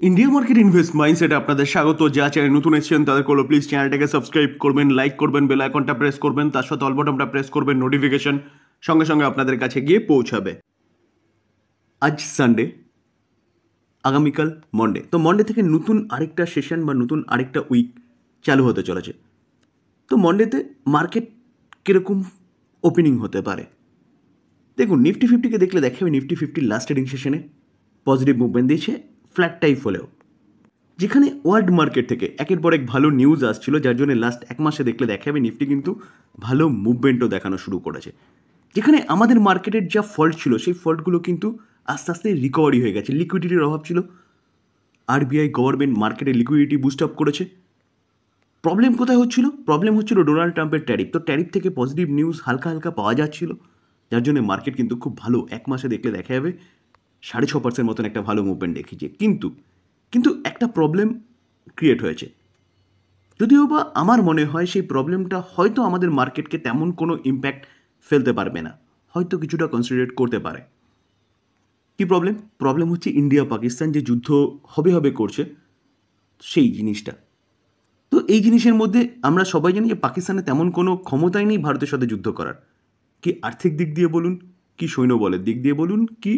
India market invest mindset আপনাদের স্বাগত। যা চ্যানেল নতুন এসেছেন তাদের কোলো প্লিজ চ্যানেলটাকে সাবস্ক্রাইব করবেন, লাইক করবেন, বেল আইকনটা প্রেস করবেন, তার সাথে অল বাটনটা প্রেস করবেন, নোটিফিকেশন সঙ্গে সঙ্গে আপনাদের কাছে গিয়ে পৌঁছাবে। আজ সানডে, আগামীকাল মন্ডে। তো মন্ডে থেকে নতুন আরেকটা সেশন বা নতুন আরেকটা উইক চালু হতে চলেছে। তো মন্ডেতে মার্কেট কীরকম ওপেনিং হতে পারে দেখুন। নিফটি ফিফটিকে দেখলে দেখা যাবে নিফটি ফিফটির লাস্ট ট্রেডিং সেশনে পজিটিভ মুভমেন্ট দিয়েছে, ফ্ল্যাট টাইপ হলেও। যেখানে ওয়ার্ল্ড মার্কেট থেকে একের পর এক ভালো নিউজ আসছিল, যার জন্য লাস্ট এক মাসে দেখলে দেখা যাবে নিফটি কিন্তু ভালো মুভমেন্টও দেখানো শুরু করেছে। যেখানে আমাদের মার্কেটের যা ফল্ট ছিল সেই ফল্টগুলো কিন্তু আস্তে আস্তে রিকভারি হয়ে গেছে। লিকুইডিটির অভাব ছিল, আরবিআই গভর্নমেন্ট মার্কেটে লিকুইডিটি বুস্ট আপ করেছে। প্রবলেম কোথায় হচ্ছিল? প্রবলেম হচ্ছিল ডোনাল্ড ট্রাম্পের ট্যারিফ। তো ট্যারিফ থেকে পজিটিভ নিউজ হালকা হালকা পাওয়া যাচ্ছিল, যার জন্য মার্কেট কিন্তু খুব ভালো এক মাসে দেখলে দেখা যাবে 6.5% মতন একটা ভালো মুভমেন্ট দেখিয়েছে। কিন্তু একটা প্রবলেম ক্রিয়েট হয়েছে, যদিও বা আমার মনে হয় সেই প্রবলেমটা হয়তো আমাদের মার্কেটকে তেমন কোনো ইম্প্যাক্ট ফেলতে পারবে না, হয়তো কিছুটা কনসিডারেট করতে পারে। কি প্রবলেম? প্রবলেম হচ্ছে ইন্ডিয়া পাকিস্তান যে যুদ্ধ হবে করছে সেই জিনিসটা। তো এই জিনিসের মধ্যে আমরা সবাই জানি যে পাকিস্তানে তেমন কোনো ক্ষমতাই নেই ভারতের সাথে যুদ্ধ করার, কি আর্থিক দিক দিয়ে বলুন, কি সৈন্যবলের দিক দিয়ে বলুন, কি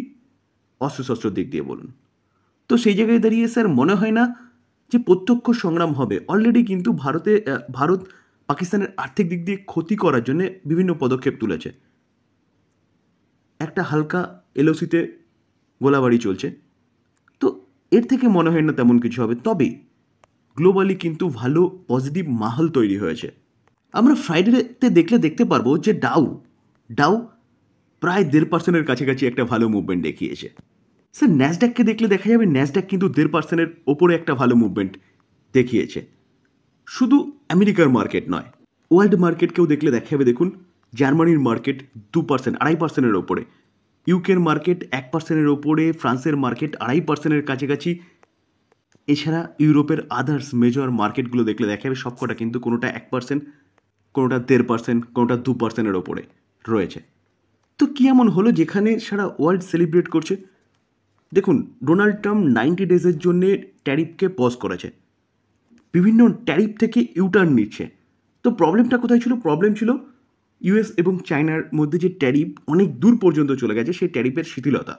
অস্ত্রশস্ত্রের দিক দিয়ে বলুন। তো সেই জায়গায় দাঁড়িয়ে স্যার মনে হয় না যে প্রত্যক্ষ সংগ্রাম হবে। অলরেডি কিন্তু ভারত পাকিস্তানের আর্থিক দিক দিয়ে ক্ষতি করার জন্য বিভিন্ন পদক্ষেপ তুলেছে। একটা হালকা এলওসিতে গোলাবাড়ি চলছে, তো এর থেকে মনে হয় না তেমন কিছু হবে। তবে গ্লোবালি কিন্তু ভালো পজিটিভ মাহল তৈরি হয়েছে। আমরা ফ্রাইডেতে দেখতে পারবো যে ডাউ প্রায় 1.5% কাছাকাছি একটা ভালো মুভমেন্ট দেখিয়েছে। স্যার ন্যাসড্যাককে দেখলে দেখা যাবে ন্যাসড্যাক কিন্তু 1.5%-এর ওপরে একটা ভালো মুভমেন্ট দেখিয়েছে। শুধু আমেরিকার মার্কেট নয়, ওয়ার্ল্ড মার্কেটকেও দেখলে দেখা যাবে। দেখুন জার্মানির মার্কেট 2%, 2.5%-এর ওপরে, ইউকের মার্কেট 1%-এর ওপরে, ফ্রান্সের মার্কেট 2.5%-এর কাছাকাছি। এছাড়া ইউরোপের আদার্স মেজর মার্কেটগুলো দেখলে দেখা যাবে সবকটা কিন্তু কোনোটা 1%, কোনোটা 1.5%, কোনোটা 2%-এর ওপরে রয়েছে। তো কী এমন হলো যেখানে সারা ওয়ার্ল্ড সেলিব্রেট করছে? দেখুন ডোনাল্ড ট্রাম্প 90 ডেজের জন্যে ট্যারিফকে পজ করেছে, বিভিন্ন ট্যারিফ থেকে ইউটার্ন নিচ্ছে। তো প্রবলেমটা কোথায় ছিল? প্রবলেম ছিল ইউএস এবং চায়নার মধ্যে যে ট্যারিফ অনেক দূর পর্যন্ত চলে গেছে, সেই ট্যারিফের শিথিলতা।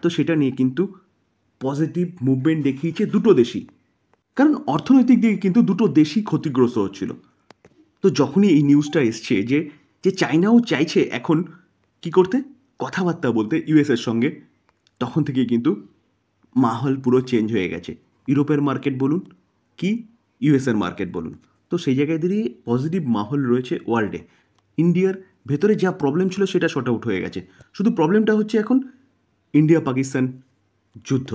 তো সেটা নিয়ে কিন্তু পজিটিভ মুভমেন্ট দেখিয়েছে দুটো দেশই, কারণ অর্থনৈতিক দিকে কিন্তু দুটো দেশই ক্ষতিগ্রস্ত হচ্ছিল। তো যখনই এই নিউজটা এসছে যে চায়নাও চাইছে এখন কি করতে, কথাবার্তা বলতে ইউএসের সঙ্গে, তখন থেকেই কিন্তু মাহল পুরো চেঞ্জ হয়ে গেছে। ইউরোপের মার্কেট বলুন কি ইউএসের মার্কেট বলুন, তো সেই জায়গায় দাঁড়িয়ে পজিটিভ মাহল রয়েছে ওয়ার্ল্ডে। ইন্ডিয়ার ভেতরে যা প্রবলেম ছিল সেটা শর্ট আউট হয়ে গেছে, শুধু প্রবলেমটা হচ্ছে এখন ইন্ডিয়া পাকিস্তান যুদ্ধ।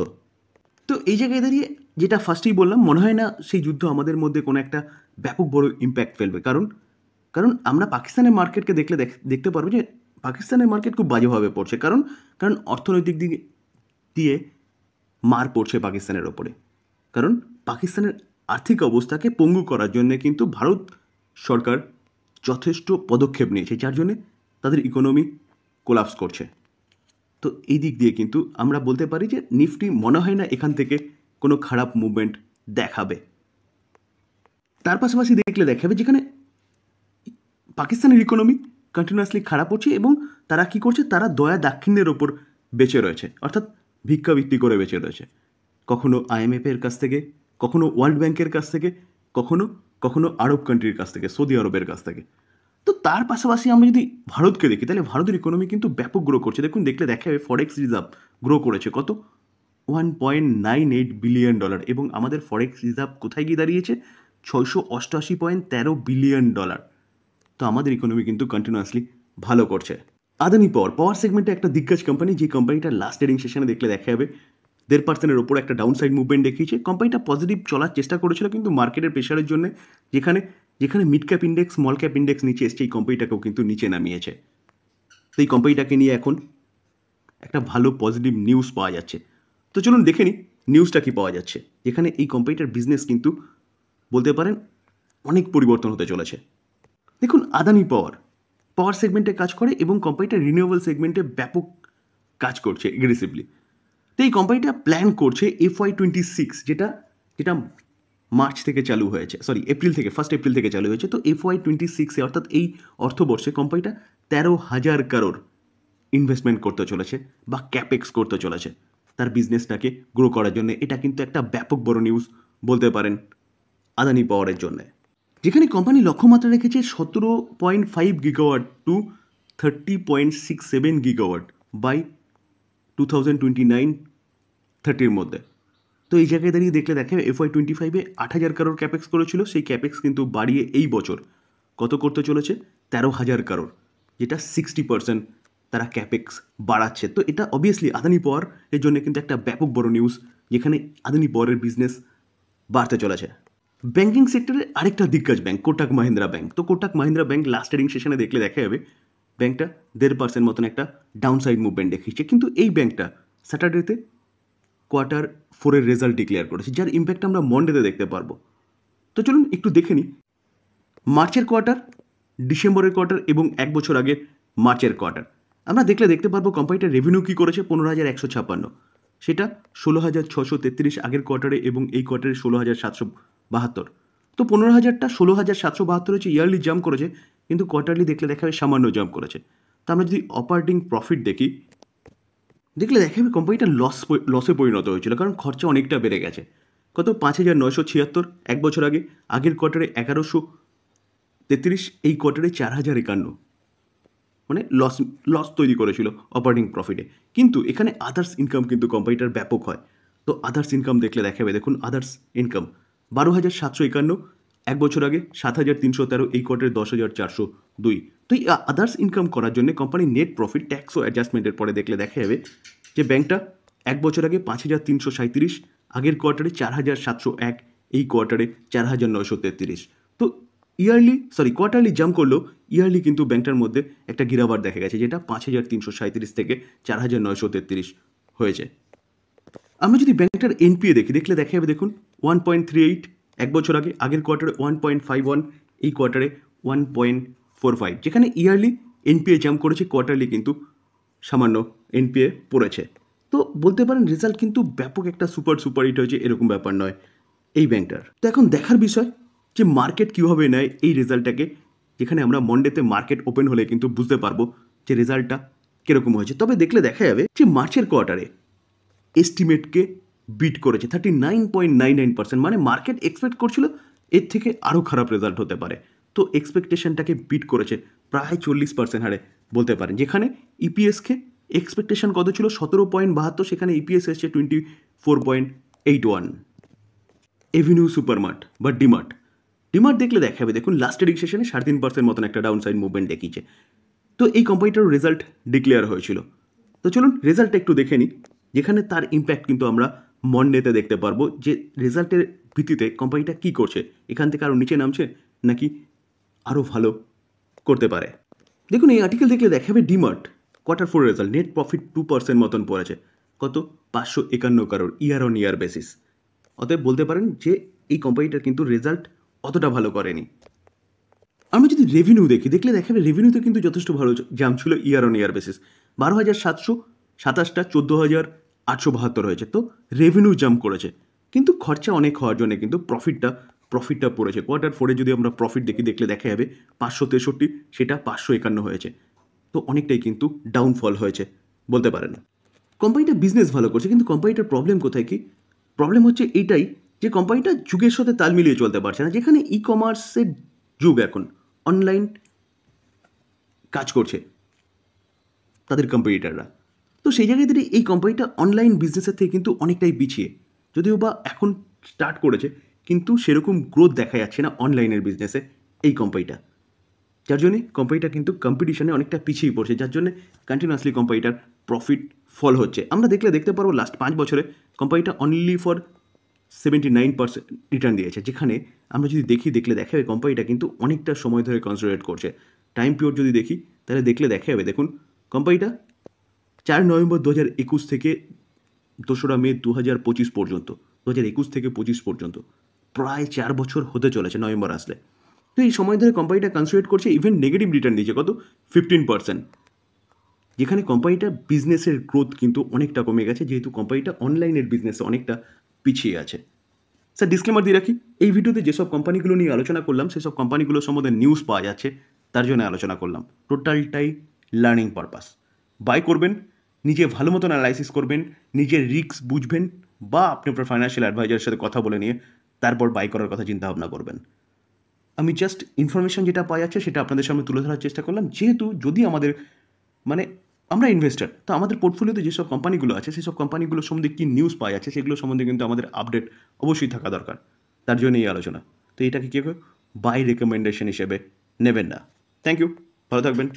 তো এই জায়গায় দাঁড়িয়ে যেটা ফার্স্টেই বললাম, মনে হয় না সেই যুদ্ধ আমাদের মধ্যে কোনো একটা ব্যাপক বড় ইম্প্যাক্ট ফেলবে। কারণ আমরা পাকিস্তানের মার্কেটকে দেখতে পারবো যে পাকিস্তানের মার্কেট খুব বাজেভাবে পড়ছে, কারণ অর্থনৈতিক দিক দিয়ে মার পড়ছে পাকিস্তানের ওপরে। কারণ পাকিস্তানের আর্থিক অবস্থাকে পঙ্গু করার জন্য কিন্তু ভারত সরকার যথেষ্ট পদক্ষেপ নিয়েছে, যার জন্যে তাদের ইকোনমি কোলাপস করছে। তো এই দিক দিয়ে কিন্তু আমরা বলতে পারি যে নিফটি মনে হয় না এখান থেকে কোনো খারাপ মুভমেন্ট দেখাবে। তার পাশাপাশি দেখলে দেখাবে যেখানে পাকিস্তানের ইকোনমি কন্টিনিউয়াসলি খারাপ হচ্ছে এবং তারা কি করছে, তারা দয়া দাক্ষিণ্যের ওপর বেঁচে রয়েছে, অর্থাৎ ভিক্ষাবৃত্তি করে বেঁচে রয়েছে। কখনো আইএমএফের কাছ থেকে, কখনো ওয়ার্ল্ড ব্যাংকের কাছ থেকে, কখনো আরব কান্ট্রির কাছ থেকে, সৌদি আরবের কাছ থেকে। তো তার পাশাপাশি আমরা যদি ভারতকে দেখি, তাহলে ভারতের ইকোনমি কিন্তু ব্যাপক গ্রো করছে। দেখলে দেখা যাবে ফরেক্স রিজার্ভ গ্রো করেছে কত, $1.98 বিলিয়ন, এবং আমাদের ফরেক্স রিজার্ভ কোথায় গিয়ে দাঁড়িয়েছে, $688.13 বিলিয়ন। তো আমাদের ইকোনমি কিন্তু কন্টিনিউয়াসলি ভালো করছে। আদানি পাওয়ার সেগমেন্টে একটা দিগ্গজ কোম্পানি, যে কোম্পানিটা লাস্ট ট্রেডিং সেশনে দেখলে দেখা যাবে 1.5%-এর ওপর একটা ডাউন সাইড মুভমেন্ট দেখিয়েছে। কোম্পানিটা পজিটিভ চলার চেষ্টা করেছিল, কিন্তু মার্কেটের প্রেশারের জন্য যেখানে mid cap index, small cap index নিচে এসছে, এই কোম্পানিটাকেও কিন্তু নিচে নামিয়েছে। তো এই কোম্পানিটাকে নিয়ে এখন একটা ভালো পজিটিভ নিউজ পাওয়া যাচ্ছে। তো চলুন দেখে নিই নিউজটা কি পাওয়া যাচ্ছে, যেখানে এই কোম্পানিটার বিজনেস কিন্তু বলতে পারেন অনেক পরিবর্তন হতে চলেছে। দেখুন আদানি পাওয়ার সেগমেন্টে কাজ করে এবং কোম্পানিটা রিনিউয়েবল সেগমেন্টে ব্যাপক কাজ করছে এগ্রেসিভলি। তো এই কোম্পানিটা প্ল্যান করছে FY26, যেটা যেটা মার্চ থেকে চালু হয়েছে, এপ্রিল থেকে, 1 এপ্রিল থেকে চালু হয়েছে। তো FY26 অর্থাৎ এই অর্থবর্ষে কোম্পানিটা 13,000 কারোর ইনভেস্টমেন্ট করতে চলেছে বা ক্যাপেক্স করতে চলেছে তার বিজনেসটাকে গ্রো করার জন্য। এটা কিন্তু একটা ব্যাপক বড় নিউজ বলতে পারেন আদানি পাওয়ারের জন্য, যেখানে কোম্পানি লক্ষ্যমাত্রা রেখেছে 17.5 গিগাওয়াট টু 30.67 গিগাওয়াট বাই 2029-30 মধ্যে। তো এই জায়গায় দাঁড়িয়ে দেখলে দেখে FY25 8,000 কারোর ক্যাপেক্স করেছিল, সেই ক্যাপেক্স কিন্তু বাড়িয়ে এই বছর কত করতে চলেছে 13,000 কারোর, যেটা 60% তারা ক্যাপেক্স বাড়াচ্ছে। তো এটা অবভিয়াসলি আদানি পাওয়ার এর জন্য কিন্তু একটা ব্যাপক বড় নিউজ, যেখানে আদানি পাওয়ারের বিজনেস বাড়তে চলেছে। ব্যাঙ্কিং সেক্টরে আরেকটা দিগ্গজ ব্যাঙ্ক কোটাক মাহিন্দ্রা ব্যাঙ্ক। তো Kotak Mahindra bank last trading সেশনে দেখলে দেখা যাবে ব্যাঙ্কটা 1.5% মতন একটা ডাউনসাইড মুভমেন্ট দেখিয়েছে, কিন্তু এই ব্যাঙ্কটা স্যাটারডেতে Q4 রেজাল্ট ডিক্লেয়ার করেছে, যার ইম্প্যাক্ট আমরা মন্ডেতে দেখতে পারবো। তো চলুন একটু দেখে নিই মার্চের কোয়ার্টার, ডিসেম্বরের কোয়ার্টার এবং 1 বছর আগের মার্চের কোয়ার্টার। আমরা দেখতে পারবো কোম্পানিটার রেভিনিউ কী করেছে 15,156, সেটা 16,633 আগের কোয়ার্টারে এবং এই কোয়ার্টারে 16,772। তো 15,000টা 16,772 হচ্ছে ইয়ারলি জাম্প করেছে, কিন্তু কোয়ার্টারলি দেখলে দেখা যাবে সামান্য জাম্প করেছে। তো আমরা যদি অপারেটিং প্রফিট দেখলে দেখা যাবে কোম্পানিটা লসে পরিণত হয়েছিল, কারণ খরচা অনেকটা বেড়ে গেছে। কত 5,976 1 বছর আগে, আগের কোয়ার্টারে 1,133, এই কোয়ার্টারে 4,051, মানে লস তৈরি করেছিল অপারেটিং প্রফিটে। কিন্তু এখানে আদার্স ইনকাম কিন্তু কোম্পানিটার ব্যাপক হয়। তো আদার্স ইনকাম দেখলে দেখাবে, দেখুন আদার্স ইনকাম 12,751 1 বছর আগে, 7,313 এই কোয়ার্টারে 10,402। তো এই আদার্স ইনকাম করার জন্য কোম্পানির নেট প্রফিট ট্যাক্স ও অ্যাডজাস্টমেন্টের পরে দেখলে দেখা যাবে যে ব্যাংকটা 1 বছর আগে 5,337, আগের কোয়ার্টারে 4,701, এই কোয়ার্টারে 4,933। তো কোয়ার্টারলি জাম্প করলেও ইয়ারলি কিন্তু ব্যাংকটার মধ্যে একটা গিরাবার দেখা গেছে, যেটা 5,337 থেকে 4,933 হয়েছে। আমরা যদি ব্যাংকটার এনপিএ দেখলে দেখা যাবে, দেখুন 1.38 1 বছর আগে, আগের কোয়ার্টারে 1.51, এই কোয়ার্টারে 1.45, যেখানে ইয়ারলি এনপিএ জাম্প করেছে, কোয়ার্টারলি কিন্তু সামান্য এনপিএ পড়েছে। তো বলতে পারেন রেজাল্ট কিন্তু ব্যাপক একটা সুপার হিট হয়েছে, এরকম ব্যাপার নয় এই ব্যাংকটার। তো এখন দেখার বিষয় যে মার্কেট কীভাবে নেয় এই রেজাল্টটাকে, যেখানে আমরা মন্ডেতে মার্কেট ওপেন হলে কিন্তু বুঝতে পারবো যে রেজাল্টটা কীরকম হয়েছে। তবে দেখলে দেখা যাবে যে মার্চের কোয়ার্টারে এস্টিমেটকে বিট করেছে 39.99%, মানে মার্কেট এক্সপেক্ট করছিল এর থেকে আরও খারাপ রেজাল্ট হতে পারে। তো এক্সপেকটেশনটাকে বিট করেছে প্রায় 40% হারে বলতে পারেন, যেখানে ইপিএসকে এক্সপেকটেশন কত ছিল 17.72, সেখানে ইপিএস এসছে 24.81। এভিনিউ সুপারমার্ট বা ডিমার্ট দেখলে দেখা যাবে, দেখুন লাস্ট ট্রেডিং সেশনে 3.5% মতন একটা ডাউনসাইড মুভমেন্ট দেখিয়েছে। তো এই কোম্পানিটারও রেজাল্ট ডিক্লেয়ার হয়েছিল। তো চলুন রেজাল্টটা একটু দেখে নিই, যেখানে তার ইম্প্যাক্ট কিন্তু আমরা মন্ডেতে দেখতে পারবো যে রেজাল্টের ভিত্তিতে কোম্পানিটা কী করছে, এখান থেকে আরও নিচে নামছে নাকি আরও ভালো করতে পারে। দেখুন এই আর্টিকেল দেখলে দেখা যাবে demat Q4 result net profit 2% মতন পড়েছে, কত 551 কারোর ইয়ার অন ইয়ার বেসিস। অতএব বলতে পারেন যে এই কোম্পানিটার কিন্তু রেজাল্ট অতটা ভালো করেনি। আমরা যদি রেভিনিউ দেখলে দেখা যাবে রেভিনিউতে কিন্তু যথেষ্ট ভালো জাম্প ছিল ইয়ার অন ইয়ার বেসিস, 12,727টা 14,872 হয়েছে। তো রেভিনিউ জাম্প করেছে, কিন্তু খরচা অনেক হওয়ার জন্য কিন্তু প্রফিটটা পড়েছে। Q4 যদি আমরা প্রফিট দেখলে দেখা যাবে 563, সেটা 551 হয়েছে। তো অনেকটাই কিন্তু ডাউনফল হয়েছে বলতে পারেন। কোম্পানিটা বিজনেস ভালো করছে, কিন্তু কোম্পানিটার প্রবলেম কোথায়, কি প্রবলেম হচ্ছে এইটাই যে কোম্পানিটা যুগের সাথে তাল মিলিয়ে চলতে পারছে না, যেখানে ই কমার্সের যুগ, এখন অনলাইন কাজ করছে তাদের কম্পিটিটাররা। তো সেই জায়গায় থেকে এই কোম্পানিটা অনলাইন বিজনেসের থেকে কিন্তু অনেকটাই পিছিয়ে, যদিও বা এখন স্টার্ট করেছে, কিন্তু সেরকম গ্রোথ দেখা যাচ্ছে না অনলাইনের বিজনেসে এই কোম্পানিটা, যার জন্যে কোম্পানিটা কিন্তু কম্পিটিশনে অনেকটা পিছিয়ে পড়ছে, যার জন্য কন্টিনিউয়াসলি কোম্পানিটার প্রফিট ফল হচ্ছে। আমরা দেখতে পারবো লাস্ট 5 বছরে কোম্পানিটা অনলি ফর 79% রিটার্ন দিয়েছে, যেখানে আমরা যদি দেখলে দেখা যাবে কোম্পানিটা কিন্তু অনেকটা সময় ধরে কনসোলিডেট করছে। টাইম পিরিয়ড যদি দেখি তাহলে দেখলে দেখা যাবে, দেখুন কোম্পানিটা 4 নভেম্বর 2021 থেকে 2রা মে 2025 পর্যন্ত, 2021 থেকে 25 পর্যন্ত প্রায় 4 বছর হতে চলেছে নভেম্বর আসলে। তো এই সময় ধরে কোম্পানিটা কনসোলিডেট করছে, ইভেন নেগেটিভ রিটার্ন দিয়েছে কত 15%। যেখানে কোম্পানিটার বিজনেসের গ্রোথ কিন্তু অনেকটা কমে গেছে, যেহেতু কোম্পানিটা অনলাইনের বিজনেসে অনেকটা পিছিয়ে আছে। স্যার ডিসক্লেমার দিয়ে রাখি, এই ভিডিওতে যেসব কোম্পানিগুলো নিয়ে আলোচনা করলাম সেসব কোম্পানিগুলো সম্বন্ধে নিউজ পাওয়া যাচ্ছে, তার জন্য আলোচনা করলাম। টোটালটাই লার্নিং পারপাস। বাই করবেন, নিজে ভালো মতন অ্যানালাইসিস করবেন, নিজের রিস্ক বুঝবেন, বা আপনি আপনার ফাইন্যান্সিয়াল অ্যাডভাইজারের সাথে কথা বলে নিয়ে তারপর বাই করার কথা চিন্তা ভাবনা করবেন। আমি জাস্ট ইনফরমেশন যেটা পাওয়া যাচ্ছে সেটা আপনাদের সামনে তুলে ধরার চেষ্টা করলাম, যেহেতু যদি আমাদের মানে আমরা ইনভেস্টার, তো আমাদের পোর্টফোলিওতে যেসব কোম্পানিগুলো আছে সেসব কোম্পানিগুলো সম্বন্ধে কী নিউজ পাওয়া যাচ্ছে সেগুলো সম্বন্ধে কিন্তু আমাদের আপডেট অবশ্যই থাকা দরকার। তার জন্য এই আলোচনা। তো এটাকে কী বাই রেকমেন্ডেশন হিসেবে নেবেন না। থ্যাংক ইউ, ভালো থাকবেন।